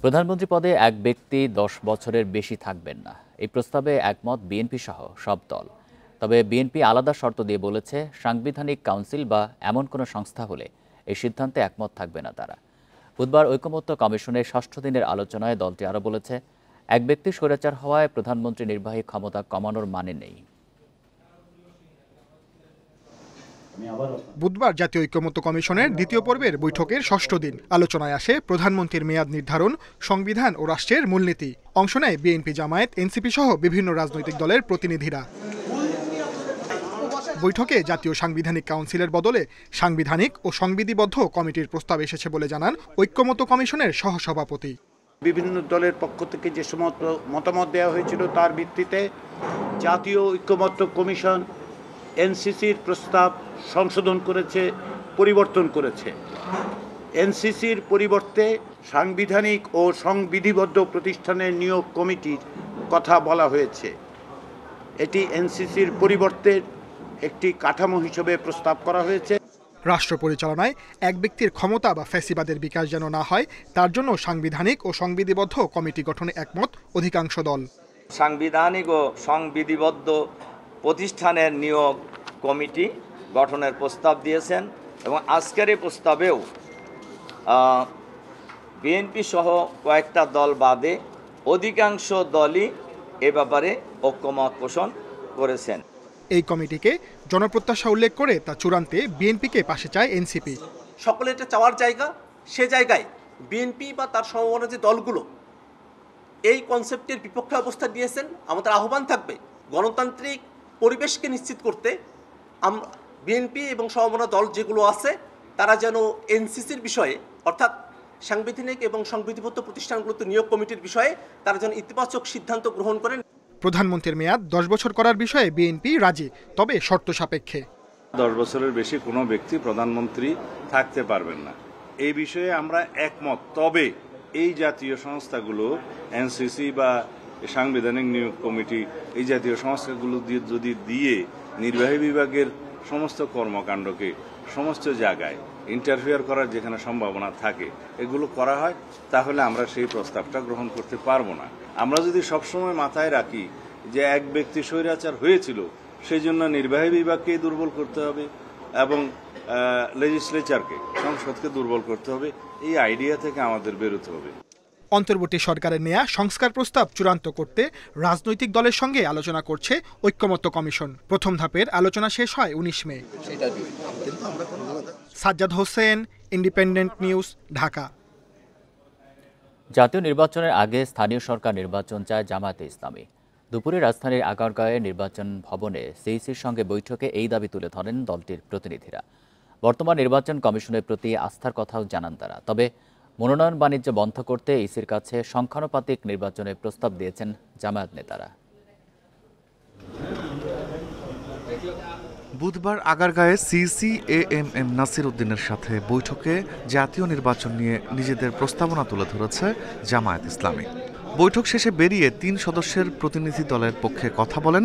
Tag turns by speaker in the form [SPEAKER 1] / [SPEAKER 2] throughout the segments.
[SPEAKER 1] প্রধানমন্ত্রী পদে এক ব্যক্তি 10 বছরের বেশি থাকবেন না, এই প্রস্তাবে একমত বিএনপি সহ সব দল। তবে বিএনপি আলাদা শর্ত দিয়ে বলেছে, সাংবিধানিক কাউন্সিল বা এমন কোনো সংস্থা হলে এই সিদ্ধান্তে একমত থাকবে না তারা। বুধবার ঐকমত্য কমিশনের 6ষ্ঠ দিনের আলোচনায় দলটি আরও বলেছে, এক ব্যক্তি স্বৈরাচার হওয়ায় প্রধানমন্ত্রী নির্বাহী ক্ষমতা কমানোর মানে নেই।
[SPEAKER 2] বুধবার জাতীয় ঐকমত্য কমিশনের দ্বিতীয় পর্বের বৈঠকের 6ষ্ঠ দিন আলোচনায় আসে প্রধানমন্ত্রীর মেয়াদ নির্ধারণ, সংবিধান ও রাষ্ট্রের মূলনীতি। অংশ নেয় বিএনপি, জামায়াত, এনসিপি সহ বিভিন্ন রাজনৈতিক দলের প্রতিনিধিরা। বৈঠকে জাতীয় সাংবিধানিক কাউন্সিলের বদলে সাংবিধানিক ও সংবিধিবদ্ধ কমিটির প্রস্তাব এসেছে বলে জানান ঐকমত্য কমিশনের সহসভাপতি।
[SPEAKER 3] বিভিন্ন দলের পক্ষ থেকে যে সমস্ত মতামত দেওয়া হয়েছিল তার ভিত্তিতে জাতীয় ঐকমত্য কমিশন এনসিসির প্রস্তাব সংশোধন করেছে, পরিবর্তন করেছে। এনসিসির পরিবর্তে সাংবিধানিক ও সংবিধিবদ্ধ প্রতিষ্ঠানের নিয়োগ কমিটির কথা বলা হয়েছে। এটি এনসিসির পরিবর্তে একটি কাঠামো হিসেবে প্রস্তাব করা হয়েছে।
[SPEAKER 2] রাষ্ট্র পরিচালনায় এক ব্যক্তির ক্ষমতা বা ফ্যাসিবাদের বিকাশ যেন না হয়, তার জন্য সাংবিধানিক ও সংবিধিবদ্ধ কমিটি গঠনে একমত অধিকাংশ দল।
[SPEAKER 4] সাংবিধানিক ও সংবিধিবদ্ধ প্রতিষ্ঠানের নিয়োগ কমিটি গঠনের প্রস্তাব দিয়েছেন এবং আজকের এই প্রস্তাবেও বিএনপি সহ কয়েকটা দল বাদে অধিকাংশ দলই এ ব্যাপারে ঐকমত পোষণ করেছেন।
[SPEAKER 2] এই কমিটিকে জনপ্রত্যাশা উল্লেখ করে তা চূড়ান্তে বিএনপিকে পাশে চায় এনসিপি।
[SPEAKER 5] সকলে এটা চাওয়ার জায়গা, সে জায়গায় বিএনপি বা তার সমমনা যে দলগুলো এই কনসেপ্টের বিপক্ষে অবস্থা নিয়েছেন। আমাদের আহ্বান থাকবে গণতান্ত্রিক পরিবেশকে নিশ্চিত করতে বিএনপি এবং সমমনা দল যেগুলো আছে তারা যেন এনসিসির বিষয়ে, অর্থাৎ সাংবিধানিক এবং সংবিধিবদ্ধ প্রতিষ্ঠানগুলোতে নিয়োগ কমিটির বিষয়ে তারা যেন ইতিবাচক সিদ্ধান্ত গ্রহণ করেন।
[SPEAKER 2] প্রধানমন্ত্রীর মেয়াদ 10 বছর করার বিষয়ে বিএনপি রাজি, তবে শর্ত সাপেক্ষে।
[SPEAKER 6] 10 বছরের বেশি কোনো ব্যক্তি প্রধানমন্ত্রী থাকতে পারবেন না, এই বিষয়ে আমরা একমত। তবে এই জাতীয় সংস্থাগুলো এনসিসি বা সাংবিধানিক নিয়োগ কমিটি, এই জাতীয় সংস্থাগুলো যদি দিয়ে নির্বাহী বিভাগের সমস্ত কর্মকাণ্ডকে সমস্ত জায়গায় ইন্টারফেয়ার করার যেখানে সম্ভাবনা থাকে এগুলো করা হয়, তাহলে আমরা সেই প্রস্তাবটা গ্রহণ করতে পারবো না। আমরা যদি সবসময় মাথায় রাখি যে এক ব্যক্তি স্বৈরাচার হয়েছিল, সেই জন্য নির্বাহী বিভাগকেই দুর্বল করতে হবে এবং লেজিসলেচারকে, সংসদকে দুর্বল করতে হবে, এই আইডিয়া থেকে আমাদের বেরোতে হবে।
[SPEAKER 2] অন্তর্বর্তী সরকারের নেয়া সংস্কার প্রস্তাব চূড়ান্ত করতে রাজনৈতিক দলের সঙ্গে আলোচনা করছে ঐকমত্য কমিশন। প্রথম ধাপের আলোচনা শেষ হয় 19 May. Sajjad Hossain, Independent News, Dhaka.
[SPEAKER 1] জাতীয় নির্বাচনের আগে স্থানীয় সরকার নির্বাচন চায় জামায়াতে ইসলামী। দুপুরে রাজধানীর আগারগাঁওয়ে নির্বাচন ভবনে সিইসির সঙ্গে বৈঠকে এই দাবি তুলে ধরেন দলটির প্রতিনিধিরা। বর্তমান নির্বাচন কমিশনের প্রতি আস্থার কথাও জানান তারা। তবে মনোনয়ন বাণিজ্য বন্ধ করতে ইসির কাছে সংখ্যানুপাতিক নির্বাচনের প্রস্তাব দিয়েছেন জামায়াত নেতারা।
[SPEAKER 7] বুধবার আগারগাঁয়ে সিইসি এএমএম নাসির উদ্দিনের সাথে বৈঠকে জাতীয় নির্বাচন নিয়ে নিজেদের প্রস্তাবনা তুলে ধরেছে জামায়াত ইসলামী। বৈঠক শেষে বেরিয়ে 3 সদস্যের প্রতিনিধি দলের পক্ষে কথা বলেন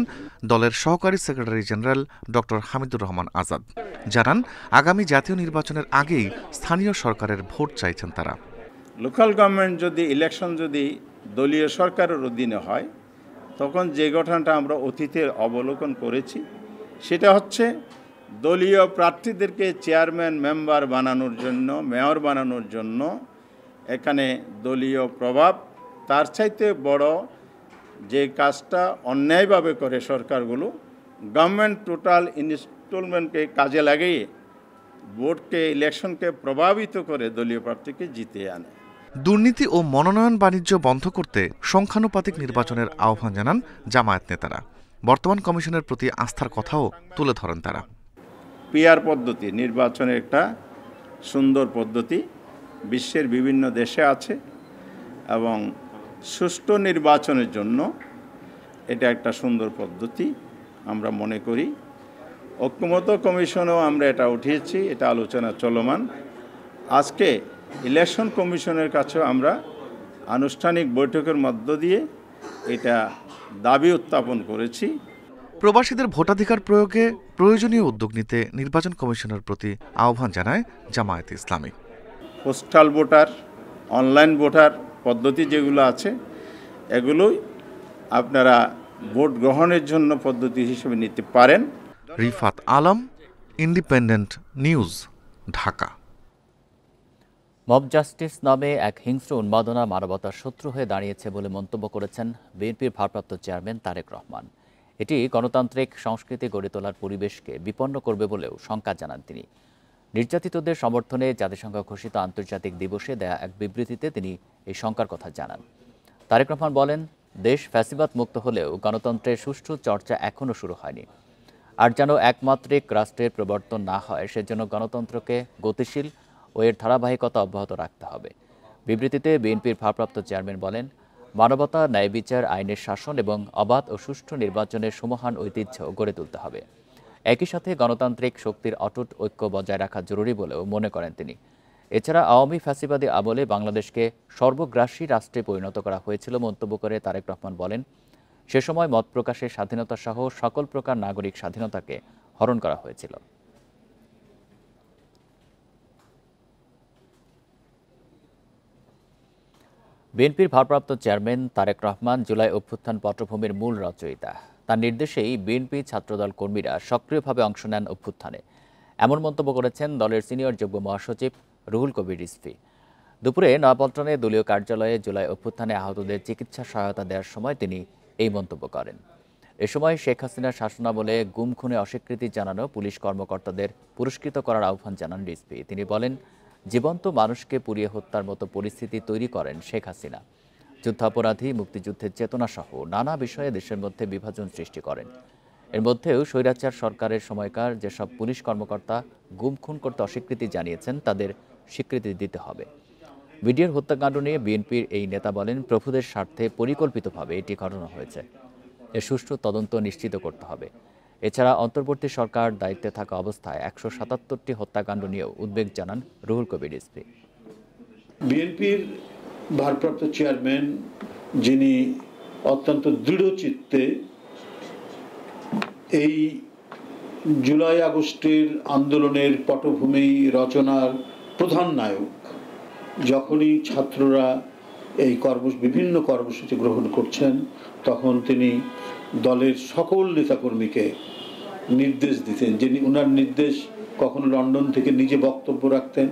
[SPEAKER 7] দলের সহকারী secretary general doctor Hamidur Rahman Azad. জানান, আগামী জাতীয় নির্বাচনের আগেই স্থানীয় সরকারের ভোট চাইছেন তারা।
[SPEAKER 8] লোকাল গভর্নমেন্ট যদি ইলেকশন যদি দলীয় সরকারের অধীনে হয়, তখন যে ঘটনাটা আমরা অতীতে অবলোকন করেছি সেটা হচ্ছে দলীয় প্রার্থীদেরকে চেয়ারম্যান মেম্বার বানানোর জন্য, মেয়র বানানোর জন্য এখানে দলীয় প্রভাব, তার চাইতে বড় যে কাজটা অন্যায়ভাবে করে সরকারগুলো, গভর্নমেন্ট টোটাল ইনস্টলমেন্টকে কাজে লাগিয়ে ভোটকে, ইলেকশনকে প্রভাবিত করে দলীয় প্রার্থীকে জিতে আনে।
[SPEAKER 7] দুর্নীতি ও মনোনয়ন বাণিজ্য বন্ধ করতে সংখ্যানুপাতিক নির্বাচনের আহ্বান জানান জামায়াত নেতারা। বর্তমান কমিশনের প্রতি আস্থার কথাও তুলে ধরেন তারা।
[SPEAKER 8] পিআর পদ্ধতি নির্বাচনের একটা সুন্দর পদ্ধতি, বিশ্বের বিভিন্ন দেশে আছে এবং সুষ্ঠু নির্বাচনের জন্য এটা একটা সুন্দর পদ্ধতি আমরা মনে করি। ঐকমত্য কমিশনেও আমরা এটা উঠিয়েছি, এটা আলোচনা চলমান। আজকে ইলেকশন কমিশনের কাছেও আমরা আনুষ্ঠানিক বৈঠকের মধ্য দিয়ে এটা দাবি উত্থাপন করেছি।
[SPEAKER 7] প্রবাসীদের ভোটাধিকার প্রয়োগে প্রয়োজনীয় উদ্যোগ নিতে নির্বাচন কমিশনের প্রতি আহ্বান জানায় জামায়াতে ইসলামী।
[SPEAKER 8] পোস্টাল ভোটার, অনলাইন ভোটার পদ্ধতি যেগুলো আছে এগুলোই আপনারা ভোট গ্রহণের জন্য পদ্ধতি হিসেবে নিতে পারেন।
[SPEAKER 7] Rifat Alam, independent News, Dhaka.
[SPEAKER 1] Mob justice নামে এক হিংস্র উন্মাদনা মানবতার শত্রু হয়ে দাঁড়িয়েছে বলে মন্তব্য করেছেন বিএনপির ভারপ্রাপ্ত চেয়ারম্যান তারেক রহমান। এটি গণতান্ত্রিক সংস্কৃতি গড়ে তোলার পরিবেশকে বিপন্ন করবে বলেও শঙ্কা জানান তিনি। নির্যাতিতদের সমর্থনে জাতিসংঘ ঘোষিত আন্তর্জাতিক দিবসে দেয়া এক বিবৃতিতে তিনি এই শঙ্কার কথা জানান। তারেক রহমান বলেন, দেশ ফ্যাসিবাদ মুক্ত হলেও গণতন্ত্রের সুষ্ঠু চর্চা এখনও শুরু হয়নি। আর যেন একমাত্রিক রাষ্ট্রের প্রবর্তন না হয় সেজন্য গণতন্ত্রকে গতিশীল ও এর ধারাবাহিকতা অব্যাহত রাখতে হবে। বিবৃতিতে বিএনপির ভারপ্রাপ্ত চেয়ারম্যান বলেন, মানবতা, ন্যায় বিচার, আইনের শাসন এবং অবাধ ও সুষ্ঠু নির্বাচনের সুমহান ঐতিহ্য গড়ে তুলতে হবে। একই সাথে গণতান্ত্রিক শক্তির অটুট ঐক্য বজায় রাখা জরুরি বলেও মনে করেন তিনি। এছাড়া আওয়ামী ফ্যাসিবাদী আমলে বাংলাদেশকে সর্বগ্রাসী রাষ্ট্রে পরিণত করা হয়েছিল মন্তব্য করে তারেক রহমান বলেন, সে সময় মত প্রকাশের স্বাধীনতা সহ সকল প্রকার নাগরিক স্বাধীনতাকে হরণ করা হয়েছিল। বিএনপির ভারপ্রাপ্ত চেয়ারম্যান তারেক রহমান জুলাই অভ্যুত্থান পটভূমির মূল রচয়িতা। তার নির্দেশেই বিএনপি ছাত্রদল কর্মীরা সক্রিয়ভাবে অংশ নেন অভ্যুত্থানে, এমন মন্তব্য করেছেন দলের সিনিয়র যুগ্ম মহাসচিব রুহুল কবির রিজভী। দুপুরে নয়াপল্টনে দলীয় কার্যালয়ে জুলাই অভ্যুত্থানে আহতদের চিকিৎসা সহায়তা দেওয়ার সময় তিনি এই মন্তব্য করেন। এ সময় শেখ হাসিনার শাসনামলে গুম খুনে অস্বীকৃতি জানানো পুলিশ কর্মকর্তাদের পুরস্কৃত করার আহ্বান জানান রিজভী। তিনি বলেন, জীবন্ত মানুষকে পুড়িয়ে হত্যার মতো পরিস্থিতি তৈরি করেন শেখ হাসিনা। যুদ্ধাপরাধী, মুক্তিযুদ্ধের চেতনা সহ নানা বিষয়ে দেশের মধ্যে বিভাজন সৃষ্টি করেন। এর মধ্যেও স্বৈরাচার সরকারের সময়কার যেসব পুলিশ কর্মকর্তা গুম খুন করতে অস্বীকৃতি জানিয়েছেন তাদের স্বীকৃতি দিতে হবে। বিডিআর হত্যাকাণ্ড নিয়ে বিএনপির এই নেতা বলেন, প্রভুদের স্বার্থে পরিকল্পিতভাবে এটি ঘটনা হয়েছে। এর সুষ্ঠু তদন্ত নিশ্চিত করতে হবে। এছাড়া অন্তর্বর্তী সরকার দায়িত্বে থাকা অবস্থায় ১৭৭টি হত্যাকাণ্ড নিয়েও উদ্বেগ জানান রুহুল কবির রিজভী।
[SPEAKER 9] বিএনপির ভারপ্রাপ্ত চেয়ারম্যান যিনি অত্যন্ত দৃঢ়চিত্তে এই জুলাই আগস্টের আন্দোলনের পটভূমি রচনার প্রধান নায়ক, যখনই ছাত্ররা এই বিভিন্ন কর্মসূচি গ্রহণ করছেন তখন তিনি দলের সকল নেতাকর্মীকে নির্দেশ দিতেন। যিনি ওনার নির্দেশ কখনো লন্ডন থেকে নিজে বক্তব্য রাখতেন,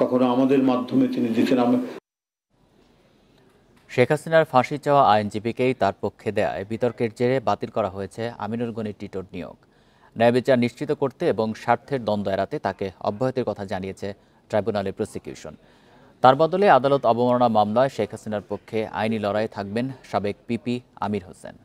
[SPEAKER 9] কখনো আমাদের মাধ্যমে তিনি দিতেন।
[SPEAKER 1] শেখ হাসিনার ফাঁসি চাওয়া আইনজীবীকেই তার পক্ষে দেয় বিতর্কের জেরে বাতিল করা হয়েছে আমিনুল গনি টিটোর নিয়োগ। ন্যায় বিচার নিশ্চিত করতে এবং স্বার্থের দ্বন্দ্ব এড়াতে তাকে অব্যাহতির কথা জানিয়েছে ট্রাইব্যুনালের প্রসিকিউশন। তার বদলে আদালত অবমাননা মামলায় শেখ হাসিনার পক্ষে আইনি লড়াই থাকবেন সাবেক পিপি আমির হোসেন।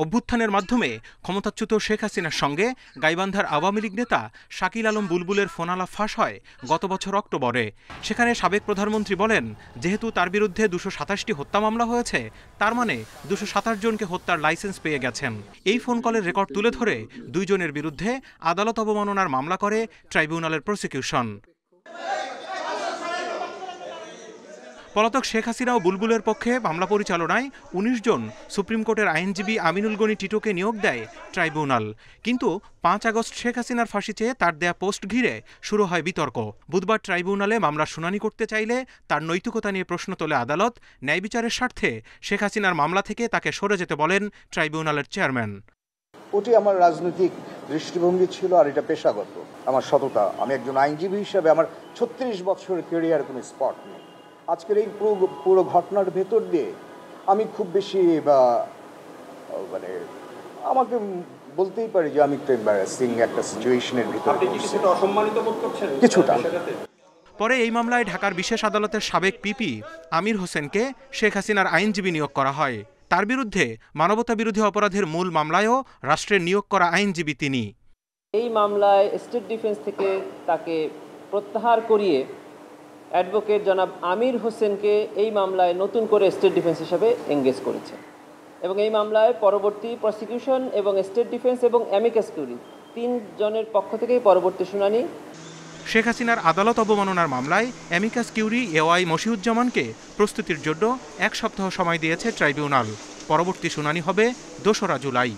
[SPEAKER 10] অভ্যুত্থানের মাধ্যমে ক্ষমতাচ্যুত শেখ হাসিনার সঙ্গে গাইবান্ধার আওয়ামী লীগ নেতা শাকিল আলম বুলবুলের ফোনালাপ ফাঁস হয় গত বছর অক্টোবরে। সেখানে সাবেক প্রধানমন্ত্রী বলেন, যেহেতু তার বিরুদ্ধে ২২৭টি হত্যা মামলা হয়েছে, তার মানে ২২৭ জনকে হত্যার লাইসেন্স পেয়ে গেছেন। এই ফোন কলের রেকর্ড তুলে ধরে ২ জনের বিরুদ্ধে আদালত অবমাননার মামলা করে ট্রাইব্যুনালের প্রসিকিউশন। পলাতক শেখ হাসিনা ও বুলবুলের পক্ষে মামলা পরিচালনায় ১৯ জন সুপ্রিম কোর্টের আইনজীবী আমিনুল গনি টিটোকে নিয়োগ দেয় ট্রাইব্যুনাল। কিন্তু ৫ আগস্ট শেখ হাসিনার ফাঁসি চেয়ে তার দেয়া পোস্ট ঘিরে শুরু হয় বিতর্ক। বুধবার ট্রাইব্যুনালে মামলার শুনানি করতে চাইলে তার নৈতিকতা নিয়ে প্রশ্ন তোলে আদালত। ন্যায় বিচারের স্বার্থে শেখ হাসিনার মামলা থেকে তাকে সরে যেতে বলেন ট্রাইব্যুনালের চেয়ারম্যান।
[SPEAKER 11] ওটি আমার রাজনৈতিক দৃষ্টিভঙ্গি ছিল, আর এটা পেশাগত আমার সততা। আমি একজন আইনজীবী হিসেবে আমার ৩৬ বছরের ক্যারিয়ার কোনো স্পট নেই। আজকের এই পুরো ঘটনার ভেতর দিয়ে আমি খুব বেশি মানে আমাকে বলতেই পারি যে আমি একটু এম্বারাসিং একটা সিচুয়েশনের ভিতর কিছুটা।
[SPEAKER 10] পরে এই মামলায় ঢাকার বিশেষ আদালতের সাবেক পিপি আমির হোসেনকে শেখ হাসিনার আইনজীবী নিয়োগ করা হয়। তার বিরুদ্ধে মানবতা বিরোধী অপরাধের মূল মামলায়ও রাষ্ট্রের নিয়োগ করা আইনজীবী তিনি।
[SPEAKER 12] এই মামলায় স্টেট ডিফেন্স থেকে তাকে প্রত্যাহার করিয়ে অ্যাডভোকেট জনাব আমির হোসেনকে এই মামলায় নতুন করে স্টেট ডিফেন্স হিসেবে এঙ্গেজ করেছে এবং এই মামলায় পরবর্তী প্রসিকিউশন এবং স্টেট ডিফেন্স এবং অ্যামিকাস কিউরি ৩ জনের পক্ষ থেকেই পরবর্তী শুনানি।
[SPEAKER 10] শেখ হাসিনার আদালত অবমাননার মামলায় অ্যামিকাস কিউরি এওয়াই মশিউজ্জামানকে প্রস্তুতির জন্য ১ সপ্তাহ সময় দিয়েছে ট্রাইব্যুনাল। পরবর্তী শুনানি হবে ২রা July.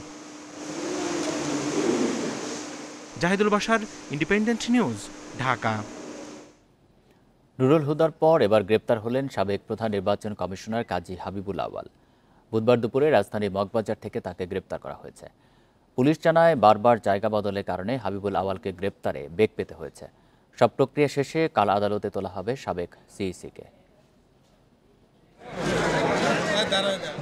[SPEAKER 10] Zahidul Bashar, Independent News, Dhaka.
[SPEAKER 1] Nurul হুদার পর এবার গ্রেপ্তার হলেন সাবেক প্রধান নির্বাচন কমিশনার কাজী হাবিবুল আওয়াল। বুধবার দুপুরে রাজধানীর মগবাজার থেকে তাকে গ্রেপ্তার করা হয়েছে। পুলিশ জানায় বারবার জায়গা বদলের কারণে হাবিবুল আওয়ালকে গ্রেপ্তারে বেগ পেতে হয়েছে। সব প্রক্রিয়া শেষে কাল আদালতে তোলা হবে সাবেক সিইসিকে।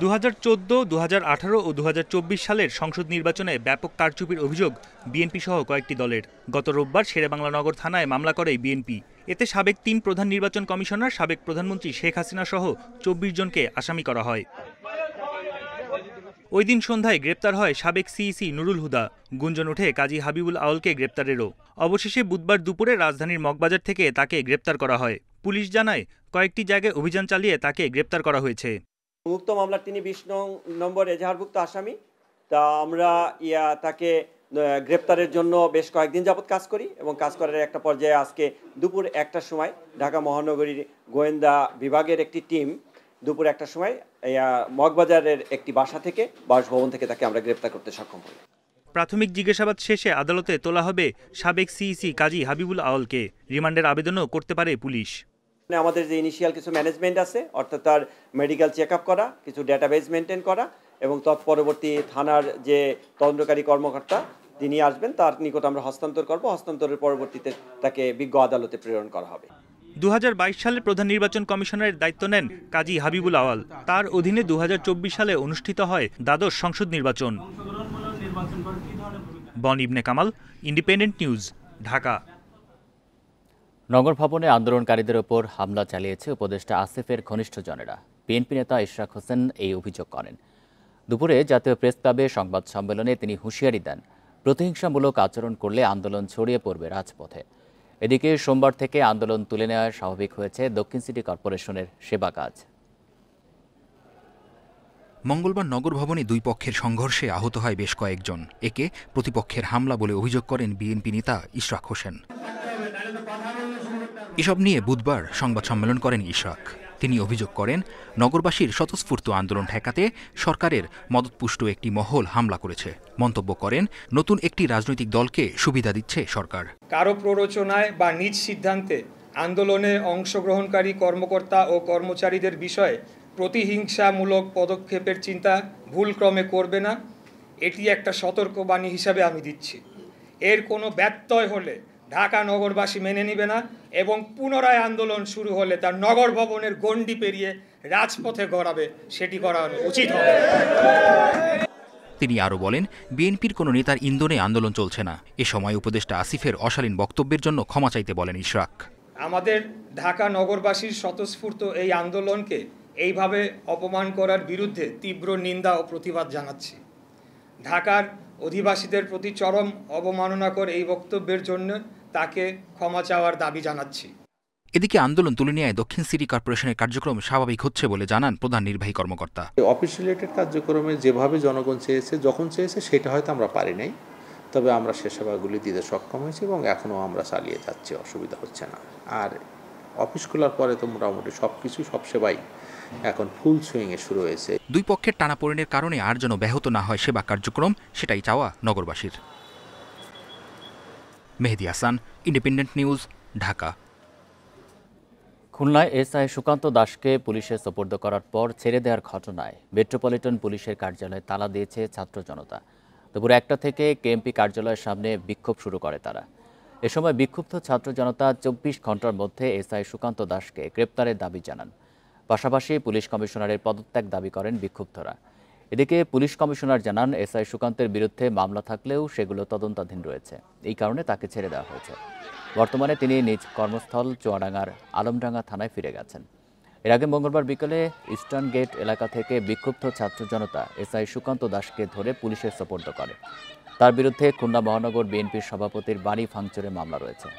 [SPEAKER 13] 2014, 2018 ও 2024 সালের সংসদ নির্বাচনে ব্যাপক কারচুপির অভিযোগ বিএনপি সহ কয়েকটি দলের। গত রোববার শেরেবাংলা নগর থানায় মামলা করে বিএনপি। এতে সাবেক 3 প্রধান নির্বাচন কমিশনার, সাবেক প্রধানমন্ত্রী শেখ হাসিনা সহ 24 জনকে আসামি করা হয়। ওই দিন সন্ধ্যায় গ্রেপ্তার হয় সাবেক সিইসি নুরুল হুদা। গুঞ্জন ওঠে কাজী হাবিবুল আওয়ালকে গ্রেপ্তারেরও। অবশেষে বুধবার দুপুরে রাজধানীর মগবাজার থেকে তাকে গ্রেপ্তার করা হয়। পুলিশ জানায় কয়েকটি জায়গায় অভিযান চালিয়ে তাকে গ্রেপ্তার করা হয়েছে।
[SPEAKER 14] মুক্ত মামলার তিনি 20 নম্বর এজাহারভুক্ত আসামি। তা আমরা তাকে গ্রেপ্তারের জন্য বেশ কয়েকদিন যাবৎ কাজ করি এবং কাজ করার একটা পর্যায়ে আজকে দুপুর 1টার সময় ঢাকা মহানগরীর গোয়েন্দা বিভাগের একটি টিম দুপুর 1টার সময় মগবাজারের একটি বাসা থেকে, বাসভবন থেকে তাকে আমরা গ্রেপ্তার করতে সক্ষম হই।
[SPEAKER 13] প্রাথমিক জিজ্ঞাসাবাদ শেষে আদালতে তোলা হবে সাবেক সিইসি কাজী হাবিবুল আওয়ালকে। রিমান্ডের আবেদনও করতে পারে পুলিশ।
[SPEAKER 14] আমাদের যে ইনিশিয়াল কিছু ম্যানেজমেন্ট আছে, অর্থাৎ তার মেডিকেল চেক আপ করা, কিছু ডেটাবেস মেনটেন করা এবং তৎপরবর্তী থানার যে তদন্তকারী কর্মকর্তা তিনি আসবেন তার নিকট আমরা হস্তান্তর করব। হস্তান্তরের পরবর্তীতে তাকে বিজ্ঞ আদালতে প্রেরণ করা হবে।
[SPEAKER 13] 2022 সালে প্রধান নির্বাচন কমিশনারের দায়িত্ব নেন কাজী হাবিবুল আওয়াল। তার অধীনে 2024 সালে অনুষ্ঠিত হয় দ্বাদশ সংসদ নির্বাচন। বন ইবনে কামাল, ইন্ডিপেন্ডেন্ট নিউজ, ঢাকা।
[SPEAKER 1] নগর ভবনে আন্দোলনকারীদের ওপর হামলা চালিয়েছে উপদেষ্টা আসিফের ঘনিষ্ঠজনেরা। বিএনপি নেতা ইশরাক হোসেন এই অভিযোগ করেন। দুপুরে জাতীয় প্রেস ক্লাবে সংবাদ সম্মেলনে তিনি হুঁশিয়ারি দেন, প্রতিহিংসামূলক আচরণ করলে আন্দোলন ছড়িয়ে পড়বে রাজপথে। এদিকে সোমবার থেকে আন্দোলন তুলে নেওয়া স্বাভাবিক হয়েছে দক্ষিণ সিটি কর্পোরেশনের সেবা কাজ।
[SPEAKER 15] মঙ্গলবার নগর ভবনে দুই পক্ষের সংঘর্ষে আহত হয় বেশ কয়েকজন। একে প্রতিপক্ষের হামলা বলে অভিযোগ করেন বিএনপি নেতা ইশরাক হোসেন। এসব নিয়ে বুধবার সংবাদ সম্মেলন করেন ইশরাক। তিনি অভিযোগ করেন, নগরবাসীর স্বতঃস্ফূর্ত আন্দোলন ঠেকাতে সরকারের মদতপুষ্ট একটি মহল হামলা করেছে। মন্তব্য করেন, নতুন একটি রাজনৈতিক দলকে সুবিধা দিচ্ছে সরকার।
[SPEAKER 16] কারো প্ররোচনায় বা নিজ সিদ্ধান্তে আন্দোলনে অংশগ্রহণকারী কর্মকর্তা ও কর্মচারীদের বিষয়ে প্রতিহিংসামূলক পদক্ষেপের চিন্তা ভুলক্রমে করবে না, এটি একটা সতর্কবাণী হিসাবে আমি দিচ্ছি। এর কোনো ব্যত্যয় হলে ঢাকা নগরবাসী মেনে নেবে না এবং পুনরায় আন্দোলন শুরু হলে তার নগর ভবনের গণ্ডি পেরিয়ে রাজপথে গড়াবে, সেটি করা উচিত হবে।
[SPEAKER 15] তিনি আরও বলেন, বিএনপির কোনো নেতার ইন্ধনে আন্দোলন চলছে না। এ সময় উপদেষ্টা আসিফের অশালীন বক্তব্যের জন্য ক্ষমা চাইতে বলেন ইশরাক।
[SPEAKER 16] আমাদের ঢাকা নগরবাসীর স্বতঃস্ফূর্ত এই আন্দোলনকে এইভাবে অপমান করার বিরুদ্ধে তীব্র নিন্দা ও প্রতিবাদ জানাচ্ছি। ঢাকার অধিবাসীদের প্রতি চরম অবমাননাকর এই বক্তব্যের জন্য তাকে ক্ষমা চাওয়ার দাবি জানাচ্ছি।
[SPEAKER 15] এদিকে আন্দোলন তুলে নেওয়ায় দক্ষিণ সিটি কর্পোরেশনের কার্যক্রম স্বাভাবিক হচ্ছে বলে জানান প্রধান নির্বাহী কর্মকর্তা।
[SPEAKER 17] অফিস রিলেটেড কার্যক্রমে যেভাবে জনগণ চেয়েছে, যখন চেয়েছে, সেটা হয়তো আমরা পারি নাই, তবে আমরা সে সেবাগুলি দিতে সক্ষম হয়েছি এবং এখনও আমরা চালিয়ে যাচ্ছি, অসুবিধা হচ্ছে না। আর অফিস খোলার পরে তো মোটামুটি সব সেবাই এখন ফুল সুইংয়ে শুরু হয়েছে।
[SPEAKER 15] দুই পক্ষের টানাপোড়েনের কারণে আর যেন ব্যাহত না হয় সেবা কার্যক্রম, সেটাই চাওয়া নগরবাসীর। মেহেদী হাসান, ইন্ডিপেন্ডেন্ট নিউজ, ঢাকা।
[SPEAKER 1] খুলনায় এসআই সুকান্ত দাসকে পুলিশে সোপর্দ করার পর ছেড়ে দেওয়ার ঘটনায় মেট্রোপলিটন পুলিশের কার্যালয়ে তালা দিয়েছে ছাত্র জনতা। দুপুর 1টা থেকে কেএমপি কার্যালয়ের সামনে বিক্ষোভ শুরু করে তারা। এ সময় বিক্ষুব্ধ ছাত্র জনতা 24 ঘন্টার মধ্যে এসআই সুকান্ত দাসকে গ্রেপ্তারের দাবি জানান। পাশাপাশি পুলিশ কমিশনারের পদত্যাগ দাবি করেন বিক্ষুব্ধরা। এদিকে পুলিশ কমিশনার জানান, এসআই সুকান্তের বিরুদ্ধে মামলা থাকলেও সেগুলো তদন্তাধীন রয়েছে, এই কারণে তাকে ছেড়ে দেওয়া হয়েছে। বর্তমানে তিনি নিজ কর্মস্থল চুয়াডাঙ্গার আলমডাঙ্গা থানায় ফিরে গেছেন। এর আগে মঙ্গলবার বিকেলে ইস্টার্ন গেট এলাকা থেকে বিক্ষুব্ধ ছাত্র জনতা এসআই সুকান্ত দাসকে ধরে পুলিশের সোপর্দ করে। তার বিরুদ্ধে খুলনা মহানগর বিএনপির সভাপতির বাড়ি ভাঙচুরের মামলা রয়েছে।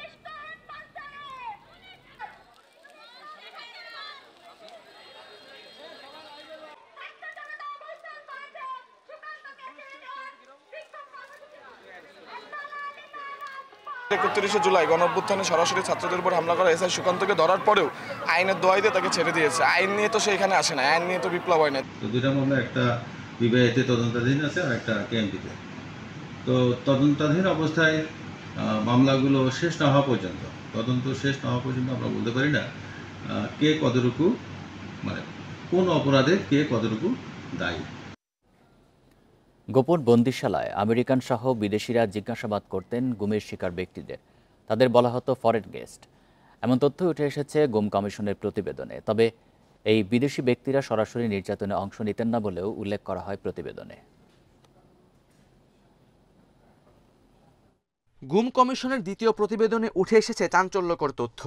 [SPEAKER 18] একত্রিশে জুলাই গণঅভ্যুত্থানে সরাসরি ছাত্রদের উপর হামলা করা এসআই সুকান্তকে ধরার পরেও আইনের দোহাই দিয়ে তাকে ছেড়ে দিয়েছে। আইন নিয়ে তো সে এখানে আসে না, আইন নিয়ে তো বিপ্লব হয় না।
[SPEAKER 19] দুইটা মামলা, একটা বিবাহিত তদন্তাধীন আছে আর একটা কেএমপিতে। তো তদন্তাধীন অবস্থায় মামলাগুলো শেষ না হওয়া পর্যন্ত, তদন্ত শেষ না হওয়া পর্যন্ত আমরা বলতে পারি না কে কতটুকু, মানে কোন অপরাধে কে কতটুকু দায়ী।
[SPEAKER 1] গোপন বন্দিশালায় আমেরিকান সহ বিদেশিরা জিজ্ঞাসাবাদ করতেন গুমের শিকার ব্যক্তিদের। তাদের বলা হতো ফরেন গেস্ট। এমন তথ্য উঠে এসেছে গুম কমিশনের প্রতিবেদনে। তবে এই বিদেশি ব্যক্তিরা সরাসরি নির্যাতনে অংশ নিতেন না বলেও উল্লেখ করা হয় প্রতিবেদনে।
[SPEAKER 20] গুম কমিশনের দ্বিতীয় প্রতিবেদনে উঠে এসেছে চাঞ্চল্যকর তথ্য।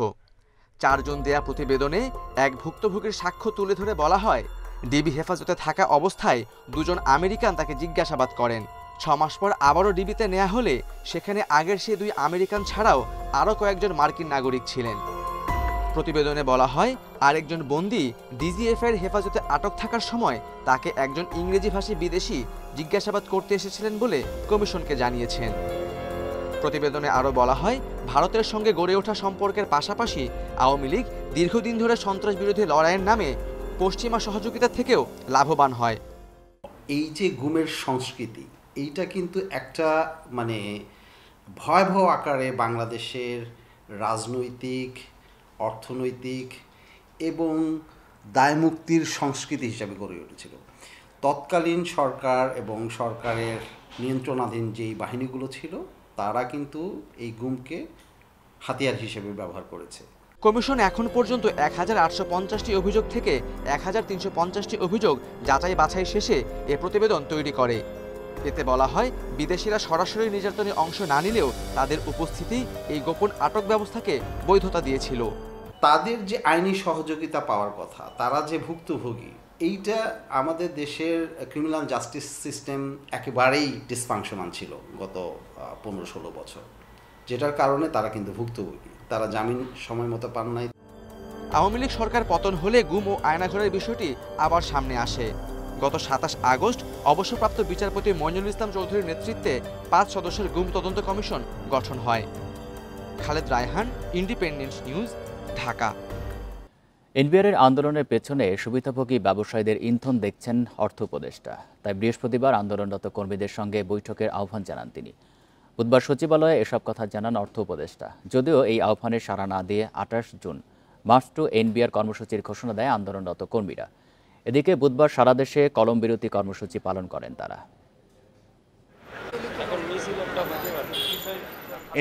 [SPEAKER 20] 4 জন দেয়া প্রতিবেদনে এক ভুক্তভোগীর সাক্ষ্য তুলে ধরে বলা হয়, ডিবি হেফাজতে থাকা অবস্থায় 2 জন আমেরিকান তাকে জিজ্ঞাসাবাদ করেন। 6 মাস পর আবারও ডিবিতে নেওয়া হলে সেখানে আগের সে 2 আমেরিকান ছাড়াও আরও কয়েকজন মার্কিন নাগরিক ছিলেন। প্রতিবেদনে বলা হয়, আরেকজন বন্দী ডিজিএফ এর হেফাজতে আটক থাকার সময় তাকে একজন ইংরেজিভাষী বিদেশি জিজ্ঞাসাবাদ করতে এসেছিলেন বলে কমিশনকে জানিয়েছেন। প্রতিবেদনে আরও বলা হয়, ভারতের সঙ্গে গড়ে ওঠা সম্পর্কের পাশাপাশি আওয়ামী লীগ দীর্ঘদিন ধরে সন্ত্রাস বিরোধী লড়াইয়ের নামে পশ্চিমা সহযোগিতা থেকেও লাভবান হয়।
[SPEAKER 21] এই যে গুমের সংস্কৃতি, এইটা কিন্তু একটা মানে ভয়াবহ আকারে বাংলাদেশের রাজনৈতিক, অর্থনৈতিক এবং দায়মুক্তির সংস্কৃতি হিসাবে গড়ে উঠেছিল। তৎকালীন সরকার এবং সরকারের নিয়ন্ত্রণাধীন যেই বাহিনীগুলো ছিল তারা কিন্তু এই গুমকে হাতিয়ার হিসেবে ব্যবহার করেছে।
[SPEAKER 20] কমিশন এখন পর্যন্ত 1850টি অভিযোগ থেকে 1350টি অভিযোগ যাচাই বাছাই শেষে এ প্রতিবেদন তৈরি করে। এতে বলা হয়, বিদেশিরা সরাসরি নির্যাতনে অংশ না নিলেও তাদের উপস্থিতি এই গোপন আটক ব্যবস্থাকে বৈধতা দিয়েছিল।
[SPEAKER 21] তাদের যে আইনি সহযোগিতা পাওয়ার কথা, তারা যে ভুক্তভোগী, এইটা আমাদের দেশের ক্রিমিনাল জাস্টিস সিস্টেম একেবারেই ডিসফাংশনাল ছিল গত 15-16 বছর, যেটার কারণে তারা কিন্তু ভুক্তভোগী, তারা জামিন সময় মতো পান নাই।
[SPEAKER 20] আওয়ামী লীগ সরকার পতন হলে গুম ও আয়নাঘরের বিষয়টি আবার সামনে আসে। গত 27 আগস্ট অবসরপ্রাপ্ত বিচারপতি মইনুল ইসলাম চৌধুরীর নেতৃত্বে 5 সদস্যের গুম তদন্ত কমিশন গঠন হয়। Khaled Raihan, Independent News, Dhaka.
[SPEAKER 1] এনবিআরের আন্দোলনের পেছনে সুবিধাভোগী ব্যবসায়ীদের ইন্ধন দেখছেন অর্থ উপদেষ্টা। তাই বৃহস্পতিবার আন্দোলনরত কর্মীদের সঙ্গে বৈঠকের আহ্বান জানান তিনি। বুধবার সচিবালয়ে এসব কথা জানান অর্থ উপদেষ্টা। যদিও এই আহ্বানে সাড়া না দিয়ে 28 জুন মার্চ টু এনবিআর কর্মসূচির ঘোষণা দেয় আন্দোলনরত কর্মীরা। এদিকে বুধবার সারা দেশে কলম বিরতি কর্মসূচি পালন করেন তারা।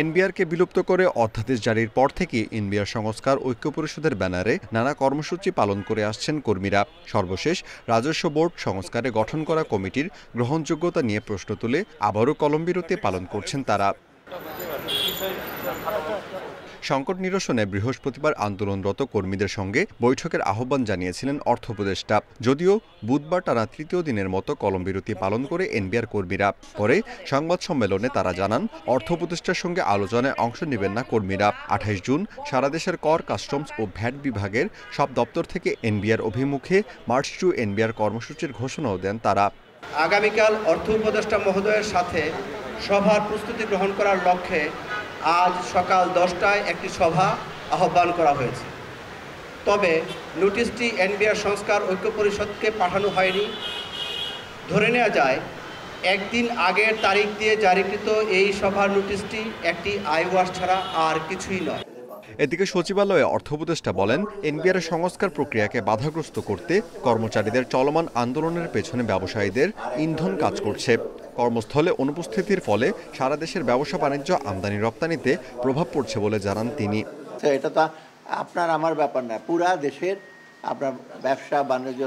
[SPEAKER 22] এনবিআরকে বিলুপ্ত করে অধ্যাদেশ জারির পর থেকে এনবিআর সংস্কার ঐক্য পরিষদের ব্যানারে নানা কর্মসূচি পালন করে আসছেন কর্মীরা। সর্বশেষ রাজস্ব বোর্ড সংস্কারে গঠন করা কমিটির গ্রহণযোগ্যতা নিয়ে প্রশ্ন তুলে আবারও কলম বিরতি পালন করছেন তারা। সংকট নিরসনে বৃহস্পতিবার আন্দোলনরত কর্মীদের সঙ্গে বৈঠকের আহ্বান জানিয়েছিলেন অর্থ উপদেষ্টা। যদিও বুধবার টানা তৃতীয় দিনের মতো কলম বিরতি পালন করে এনবিআর কর্মীরা। পরে সংবাদ সম্মেলনে তারা জানান, অর্থ উপদেষ্টার সঙ্গে আলোচনায় অংশ নেবেন না কর্মীরা। 28 জুন সারা দেশের কর, কাস্টমস ও ভ্যাট বিভাগের সব দপ্তর থেকে এনবিআর অভিমুখে মার্চ টু এনবিআর কর্মসূচির ঘোষণাও দেন তারা।
[SPEAKER 23] আগামীকাল অর্থ উপদেষ্টা মহোদয়ের সাথে সভার প্রস্তুতি গ্রহণ করার লক্ষ্যে আজ সকাল 10টায় একটি সভা আহ্বান করা হয়েছে। তবে নোটিশটি এনবিআর সংস্কার ঐক্য পরিষদকে পাঠানো হয়নি। ধরে নেওয়া যায় একদিন আগের তারিখ দিয়ে জারিকৃত এই সভার নোটিশটি একটি আইওয়াশ ছাড়া আর কিছুই নয়।
[SPEAKER 22] এদিকে সচিবালয়ে অর্থ উপদেষ্টা বলেন, এনবিআর সংস্কার প্রক্রিয়াকে বাধাগ্রস্ত করতে কর্মচারীদের চলমান আন্দোলনের পেছনে ব্যবসায়ীদের ইন্ধন কাজ করছে। কর্মস্থলে অনুপস্থিতির ফলে সারা দেশের ব্যবসা বাণিজ্য, আমদানি রপ্তানিতে প্রভাব পড়ছে বলে জানান তিনি।
[SPEAKER 24] এটা তো আপনার আমার ব্যাপার না, পুরা দেশের আপনার ব্যবসা বাণিজ্য,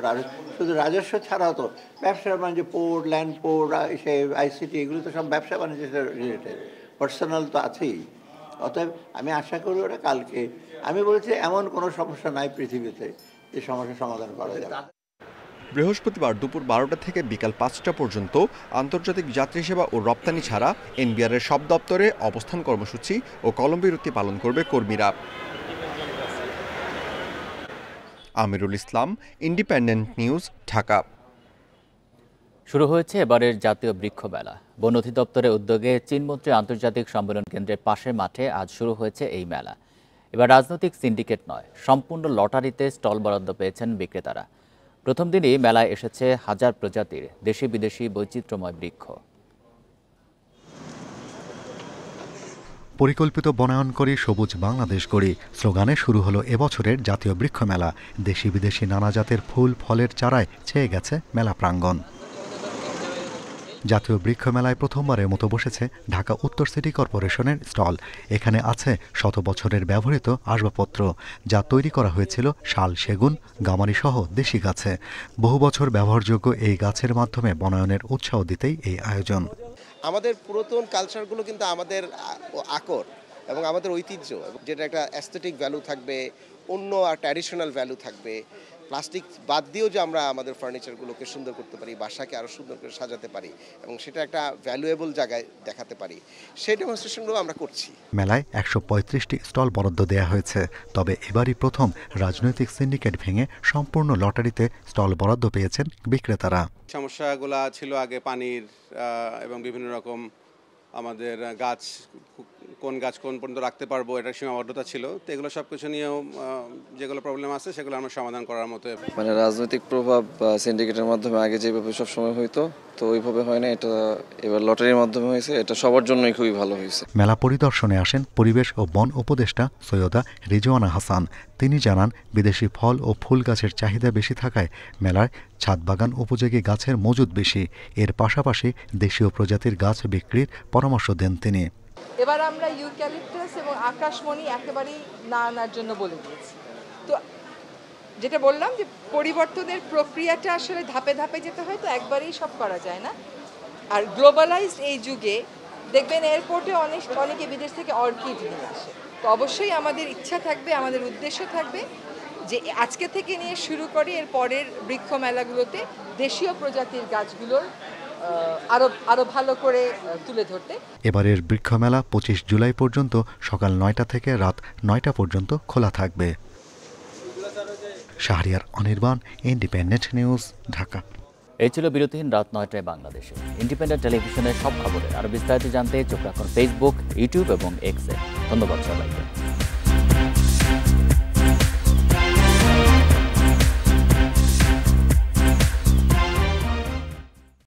[SPEAKER 24] শুধু রাজস্ব ছাড়াও তো ব্যবসা বাণিজ্য, পোর্ট, ল্যান্ড পোর্ট, আইসিটি, এগুলো তো সব ব্যবসা বাণিজ্যের রিলেটেড, পার্সোনাল তো আছেই। অতএব আমি আশা করি ওটা কালকে, আমি বলছি এমন কোনো সমস্যা নাই পৃথিবীতে যে সমস্যার সমাধান করা যাবে।
[SPEAKER 22] বৃহস্পতিবার দুপুর 12টা থেকে বিকাল 5টা পর্যন্ত আন্তর্জাতিক যাত্রী সেবা ও রপ্তানি ছাড়া এনবিআরের সব দপ্তরে অবস্থান কর্মসূচি ও কলম বিরতি পালন করবে কর্মীরা। Amirul Islam, independent News, Dhaka.
[SPEAKER 1] শুরু হয়েছে এবারের জাতীয় বৃক্ষ মেলা। বন অধিদপ্তরের উদ্যোগে চীনমন্ত্রী আন্তর্জাতিক সম্মেলন কেন্দ্রের পাশের মাঠে আজ শুরু হয়েছে এই মেলা। এবার রাজনৈতিক সিন্ডিকেট নয়, সম্পূর্ণ লটারিতে স্টল বরাদ্দ পেয়েছেন বিক্রেতারা। প্রথম দিনই মেলায় এসেছে হাজার প্রজাতির দেশি বিদেশি বৈচিত্র্যময় বৃক্ষ।
[SPEAKER 3] পরিকল্পিত বনায়ন করি, সবুজ বাংলাদেশ গড়ি স্লোগানে শুরু হলো এবছরের জাতীয় বৃক্ষ মেলা। দেশি বিদেশি নানা জাতের ফুল ফলের চারায় ছেয়ে গেছে মেলা প্রাঙ্গণ। জাতীয় বৃক্ষ মেলায় প্রথমবারের মতো বসেছে ঢাকা উত্তর সিটি কর্পোরেশনের স্টল। এখানে আছে শত বছরের ব্যবহৃত আসবাবপত্র, যা তৈরি করা হয়েছিল শাল, সেগুন, গামারি সহ দেশি গাছে। বহু বছর ব্যবহারযোগ্য এই গাছের মাধ্যমে বনায়নের উৎসাহ দিতেই এই আয়োজন।
[SPEAKER 4] আমাদের পুরাতন কালচারগুলো কিন্তু আমাদের আকর এবং আমাদের ঐতিহ্য, যেটা একটা অ্যাস্থেটিক ভ্যালু থাকবে, অন্য আর ট্র্যাডিশনাল ভ্যালু থাকবে। প্লাস্টিক বাদ দিয়েও যে আমরা আমাদের ফার্নিচারগুলোকে সুন্দর করতে পারি, বাসাকে আরও সুন্দর করে সাজাতে পারি এবং সেটা একটা ভ্যালুয়েবল জায়গায় দেখাতে পারি, সেই ডেমনস্ট্রেশনগুলো আমরা করছি।
[SPEAKER 3] মেলায় ১৩৫টি স্টল বরাদ্দ দেয়া হয়েছে। তবে এবারই প্রথম রাজনৈতিক সিন্ডিকেট ভেঙে সম্পূর্ণ লটারিতে স্টল বরাদ্দ পেয়েছেন বিক্রেতারা।
[SPEAKER 5] সমস্যাগুলো ছিল আগে পানির এবং বিভিন্ন রকম আমাদের গাছ, কোন গাছ কোন পর্যন্ত রাখতে পারবো, এটার সীমাবদ্ধতা ছিল। তো এগুলো সব কিছু নিয়েও যেগুলো প্রবলেম আছে সেগুলো আমরা সমাধান করার মতো।
[SPEAKER 6] মানে রাজনৈতিক প্রভাব সিন্ডিকেটের মাধ্যমে আগে যেভাবে সবসময় হইতো, তো ওইভাবে হয় না, এটা এবার লটারির মাধ্যমে হয়েছে। এটা সবার জন্যই খুবই ভালো হয়েছে।
[SPEAKER 3] মেলা পরিদর্শনে আসেন পরিবেশ ও বন উপদেষ্টা সৈয়দা রিজওয়ানা হাসান। তিনি জানান, বিদেশি ফল ও ফুল গাছের চাহিদা বেশি থাকায় মেলায় ছাদ বাগান উপযোগী গাছের মজুদ বেশি। এর পাশাপাশি দেশীয় প্রজাতির গাছ বিক্রির পরামর্শ দেন তিনি।
[SPEAKER 25] এবার আমরা ইউক্যালিপটাস এবং আকাশমণি একেবারেই না আনার জন্য বলে দিয়েছি। তো যেটা বললাম যে পরিবর্তনের প্রক্রিয়াটা আসলে ধাপে ধাপে যেতে হয়, তো একবারেই সব করা যায় না। আর গ্লোবালাইজড এই যুগে দেখবেন এয়ারপোর্টে অনেকে বিদেশ থেকে অর্কিড নিয়ে আসে। তো অবশ্যই আমাদের ইচ্ছা থাকবে, আমাদের উদ্দেশ্য থাকবে যে আজকে থেকে নিয়ে শুরু করে এর পরের বৃক্ষ মেলাগুলোতে দেশীয় প্রজাতির গাছগুলোর আরো ভালো করে তুলে ধরতে।
[SPEAKER 3] এবারের বৃক্ষ মেলা ২৫ জুলাই পর্যন্ত সকাল ৯টা থেকে রাত ৯টা পর্যন্ত খোলা থাকবে। Shahriar Anirban, independent News, Dhaka.
[SPEAKER 1] এই ছিল বিরতিহীন রাত ৯টায় বাংলাদেশে ইন্ডিপেন্ডেন্ট টেলিভিশনের সব খবরে। আরো বিস্তারিত জানতে চোখ রাখুন ফেসবুক, ইউটিউব এবং এক্সে। ধন্যবাদ সবাইকে।